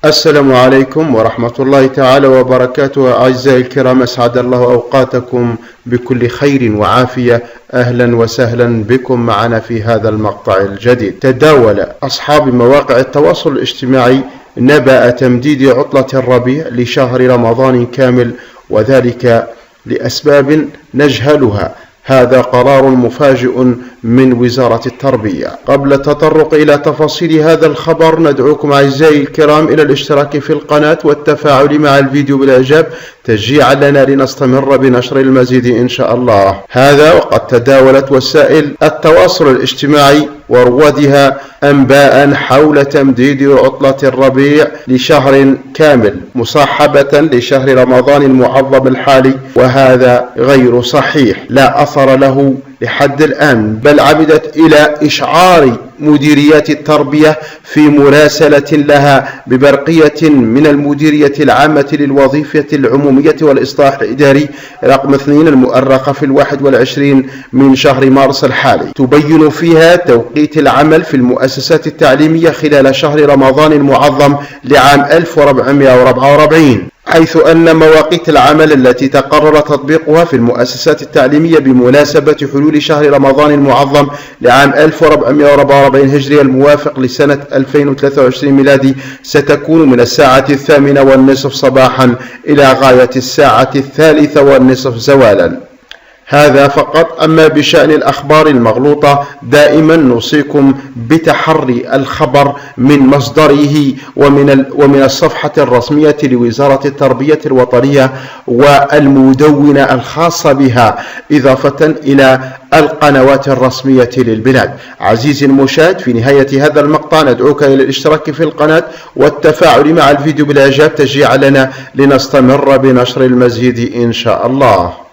السلام عليكم ورحمة الله تعالى وبركاته. أعزائي الكرام، أسعد الله أوقاتكم بكل خير وعافية. أهلا وسهلا بكم معنا في هذا المقطع الجديد. تداول أصحاب مواقع التواصل الاجتماعي نبأ تمديد عطلة الربيع لشهر رمضان كامل، وذلك لأسباب نجهلها. هذا قرار مفاجئ من وزارة التربية. قبل التطرق إلى تفاصيل هذا الخبر، ندعوكم أعزائي الكرام إلى الاشتراك في القناة والتفاعل مع الفيديو بالإعجاب تشجيعا لنا لنستمر بنشر المزيد إن شاء الله. هذا وقد تداولت وسائل التواصل الاجتماعي وروادها أنباء حول تمديد عطلة الربيع لشهر كامل مصاحبة لشهر رمضان المعظم الحالي، وهذا غير صحيح، لا أثر له لحد الآن، بل عمدت إلى إشعار مديريات التربية في مراسلة لها ببرقية من المديرية العامة للوظيفة العمومية والإصلاح الإداري رقم 2 المؤرخة في 21 من شهر مارس الحالي، تبين فيها توقيت العمل في المؤسسات التعليمية خلال شهر رمضان المعظم لعام 1444، حيث أن مواقيت العمل التي تقرر تطبيقها في المؤسسات التعليمية بمناسبة حلول شهر رمضان المعظم لعام 1444 هجري الموافق لسنة 2023 ميلادي ستكون من الساعة 8:30 صباحا إلى غاية الساعة 3:30 زوالا. هذا فقط. أما بشأن الأخبار المغلوطة، دائما نوصيكم بتحري الخبر من مصدره ومن الصفحة الرسمية لوزارة التربية الوطنية والمدونة الخاصة بها، إضافة إلى القنوات الرسمية للبلاد. عزيزي المشاهد، في نهاية هذا المقطع ندعوك إلى الاشتراك في القناة والتفاعل مع الفيديو بالإعجاب تشجيعا لنا لنستمر بنشر المزيد إن شاء الله.